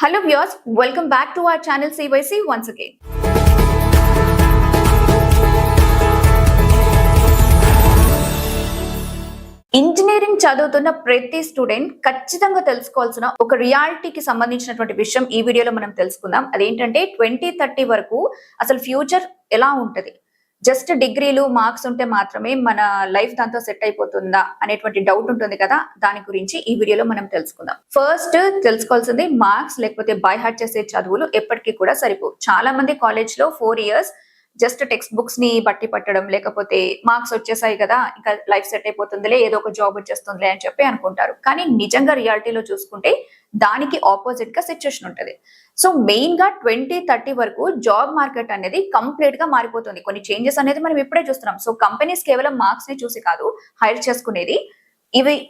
Hello viewers, welcome back to our channel CYC once again. Engineering చదువుతున్న ప్రతి student ఖచ్చితంగా తెలుసుకోవాల్సిన ఒక రియాలిటీకి సంబంధించినటువంటి విషయం ఈ వీడియోలో మనం తెలుసుకుందాం. అదేంటంటే 2030 వరకు అసలు ఫ్యూచర్ ఎలా ఉంటది, జస్ట్ డిగ్రీలు మార్క్స్ ఉంటే మాత్రమే మన లైఫ్ దాంతో సెట్ అయిపోతుందా అనేటువంటి డౌట్ ఉంటుంది కదా. దాని గురించి ఈ వీడియోలో మనం తెలుసుకుందాం. ఫస్ట్ తెలుసుకోవాల్సింది, మార్క్స్ లేకపోతే బై హార్ట్ చేసే చదువులు ఎప్పటికీ కూడా సరిపోవు. చాలా మంది కాలేజ్ లో 4 years జస్ట్ టెక్స్ట్ బుక్స్ ని బట్టి పట్టడం, లేకపోతే మార్క్స్ వచ్చేసాయి కదా ఇంకా లైఫ్ సెట్ అయిపోతుందిలే, ఏదో ఒక జాబ్ వచ్చేస్తుందిలే అని చెప్పి అనుకుంటారు. కానీ నిజంగా రియాలిటీలో చూసుకుంటే దానికి ఆపోజిట్ గా సిచ్యువేషన్ ఉంటది. సో మెయిన్ గా 2030 వరకు జాబ్ మార్కెట్ అనేది కంప్లీట్ గా మారిపోతుంది. కొన్ని చేంజెస్ అనేది మనం ఇప్పుడే చూస్తున్నాం. సో కంపెనీస్ కేవలం మార్క్స్ ని చూసి కాదు హైర్ చేసుకునేది.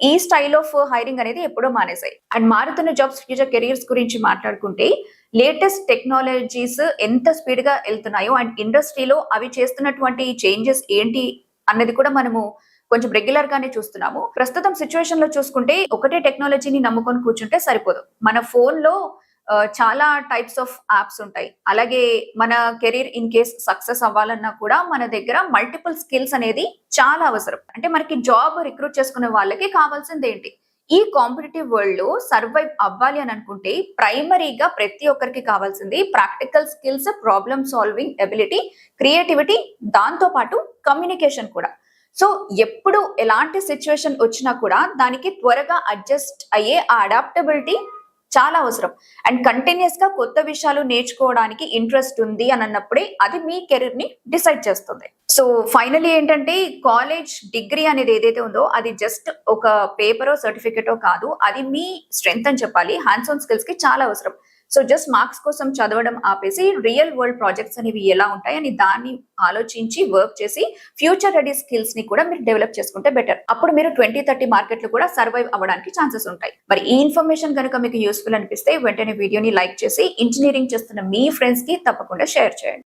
ఈ స్టైల్ ఆఫ్ హైరింగ్ అనేది ఎప్పుడో మానేసాయి. అండ్ మారుతున్న జాబ్స్, ఫ్యూచర్ కెరియర్స్ గురించి మాట్లాడుకుంటే లేటెస్ట్ టెక్నాలజీస్ ఎంత స్పీడ్ గా వెళ్తున్నాయో అండ్ ఇండస్ట్రీలో అవి చేస్తున్నటువంటి చేంజెస్ ఏంటి అన్నది కూడా మనము కొంచెం రెగ్యులర్ గానే చూస్తున్నాము. ప్రస్తుతం సిచ్యువేషన్ లో చూసుకుంటే ఒకటే టెక్నాలజీని నమ్ముకొని కూర్చుంటే సరిపోదు. మన ఫోన్ లో చాలా టైప్స్ ఆఫ్ యాప్స్ ఉంటాయి. అలాగే మన కెరీర్ ఇన్ కేస్ సక్సెస్ అవ్వాలన్నా కూడా మన దగ్గర మల్టిపుల్ స్కిల్స్ అనేది చాలా అవసరం. అంటే మనకి జాబ్ రిక్రూట్ చేసుకునే వాళ్ళకి కావాల్సింది ఏంటి? ఈ కాంపిటేటివ్ వరల్డ్ లో సర్వైవ్ అవ్వాలి అని అనుకుంటే ప్రైమరీగా ప్రతి ఒక్కరికి కావాల్సింది practical skills, problem solving ability, creativity, దాంతో పాటు కమ్యూనికేషన్ కూడా. సో ఎప్పుడు ఎలాంటి సిచ్యువేషన్ వచ్చినా కూడా దానికి త్వరగా అడ్జస్ట్ అయ్యే ఆ అడాప్టబిలిటీ చాలా అవసరం. అండ్ కంటిన్యూస్ గా కొత్త విషయాలు నేర్చుకోవడానికి ఇంట్రెస్ట్ ఉంది అని అన్నప్పుడే అది మీ కెరీర్ ని డిసైడ్ చేస్తుంది. సో ఫైనలీ ఏంటంటే కాలేజ్ డిగ్రీ అనేది ఏదైతే ఉందో అది జస్ట్ ఒక పేపరో సర్టిఫికెటో కాదు, అది మీ స్ట్రెంగ్త్ అని చెప్పాలి. హ్యాండ్స్ ఆన్ స్కిల్స్ కి చాలా అవసరం. సో జస్ట్ మార్క్స్ కోసం చదవడం ఆపేసి రియల్ వరల్డ్ ప్రాజెక్ట్స్ అనేవి ఎలా ఉంటాయని దాన్ని ఆలోచించి వర్క్ చేసి ఫ్యూచర్ రెడీ స్కిల్స్ ని కూడా మీరు డెవలప్ చేసుకుంటే బెటర్. అప్పుడు మీరు 2030 మార్కెట్ లో కూడా సర్వైవ్ అవ్వడానికి ఛాన్సెస్ ఉంటాయి. మరి ఈ ఇన్ఫర్మేషన్ కనుక మీకు యూస్ఫుల్ అనిపిస్తే వెంటనే వీడియోని లైక్ చేసి ఇంజనీరింగ్ చేస్తున్న మీ ఫ్రెండ్స్ కి తప్పకుండా షేర్ చేయండి.